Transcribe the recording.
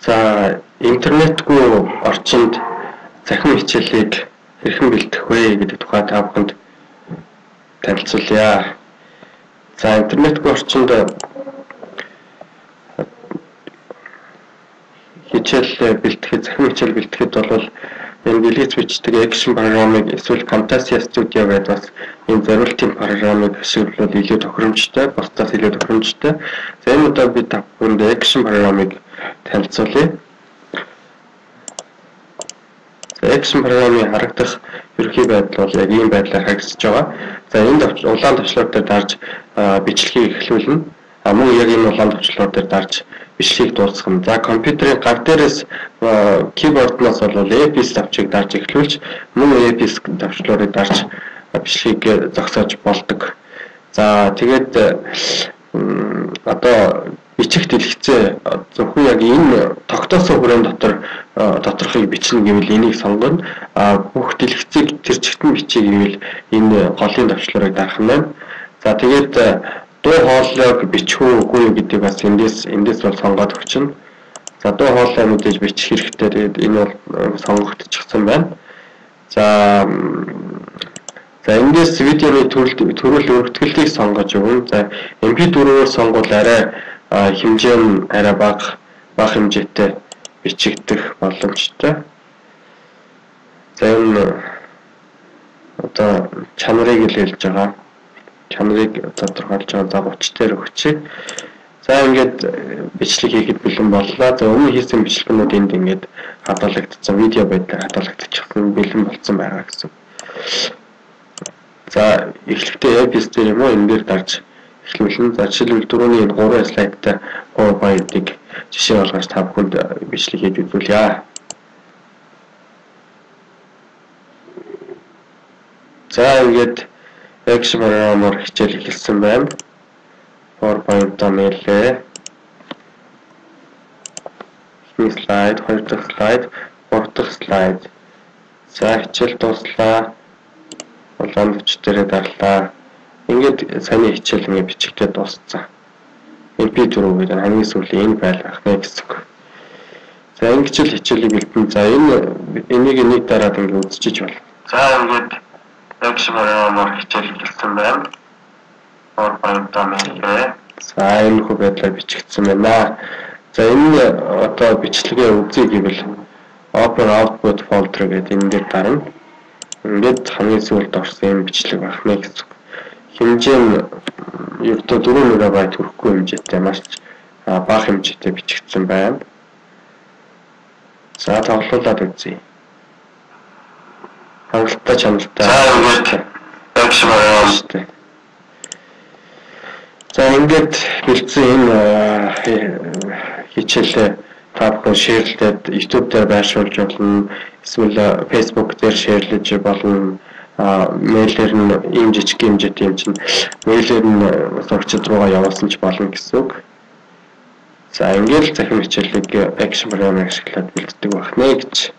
За интернетгүй орчинд захин хичээлийг хэрхэн бэлтгэх вэ гэдэг тухай та бүхэнд танилцуулъя. За интернетгүй орчинд захин хичээл бэлтгэхэд бол энэ билет бичдэг Action програмыг эсвэл Camtasia Studio гэдэг бас энэ зориултын програмыг ашиглавал илүү тохиромжтой, бусдаас илүү тохиромжтой. За энэ удаа би та бүхэнд Action програмыг танилцуулъя. Action програмын харагдах ерөнхий байдал бол яг ийм байдлаар харагдаж байгаа. За энд улаан товчлоор дээр дарж бичлэгийг эхлүүлнэ. Мөн яг энэ улаан товчлоор дээр дарж бичлэгийг дуусгана. За компьютерийн гар дээрээс keyboard-наас бол EPS тавчийг дарж эхлүүлж, мөн EPS тавчлуудыг дарж бичлэгийг зогсоож болдог. За тэгээд одоо бичих дэлгэцээ зөвхөн яг энэ тогтоосон хүрээнд доторхыг бичнэ гэвэл энийг сонгоно. Бүх дэлгэцийг тэр чигтэн бичиж гэвэл энэ голын товчлорыг дарах нь байна. За тэгээд дуу хоолойг бичих үгүй юу гэдэг бас эндээс бол сонгоод өгчнө. За дуу хоолой мэдээж бичих хэрэгтэй. Тэгээд энэ бол сонгогдчихсан байна. За эндээс видеоны төрөл өргөтгөлтийг сонгож өгнө. За MP4-оор сонгол арай хэмжээ нь арай бага хэмжээтэй бичигдэх боломжтой. За энэ одоо чанарыг л хэлж байгаа. Чанарыг тодорхойлж байгаа. За 30 дээр өгчээ. За ингээд бичлэг хийхэд бэлэн боллоо. За өмнө хийсэн бичлэгнүүд энд ингээд хадгалагдсан, видео байдлаар хадгалагдчихсан, бэлэн болсон байгаа гэсэн. За эхлэхдээ EPS дээр юм уу энэ дээр дарж эхлүүлэн. За жишээлбэл дөрөвний энэ 3 слайдтай PowerPoint-ыг жишээ болгож та бүхэнд бичлэг хийж үзүүлье. За ингээд Action програмаар хичээл эхэлсэн байна. PowerPoint-аа нээлээ. Эхний слайд, хоёр дахь слайд, гурав дахь слайд. За хичээл дууслаа. Улаан товч дээрээ дарлаа. Ингээд саний хичээл ингээд бичигдээ дууссан. MP4 гэдэг хамгийн сүүлийн энэ байл ах нэ гэсэн. За ингэж л хичээлийг бэлдэн. За энийг нэг дараад ингээд үзчихэж байна. За ингээд Action програмаар хичээл эхэлсэн байна. PowerPoint-аа нээлээ. За энэ хүү байдлаар бичигдсэн байна. За энэ одоо бичлэгээ үзье гэвэл Open Output Folder гэдэг энэ дээр дарна. Ингээд хамгийн сүүлд орсон юм бичлэг байна гэсэн. Хэмжээ нь ердөө 4 MB хүрэхгүй хэмжээтэй маш бага хэмжээтэй бичигдсэн байна. За тоглуулад үзье. Хангалттай чанартай. Action програм. За ингээд бэлдсэн энэ хичээлээ та бүхэн шеэрлээд YouTube дээр байршуулж болно. Эсвэл Facebook дээр шеэрлэж болно. Мэйлээр нь ийм жижиг хэмжээтэй юм чинь мэйлээр нь сурагчид руугаа явуулсан ч болно гэсэн үг. За ингээд захин хичээлийг Action програмыг ашиглаад бэлддэг байна гэж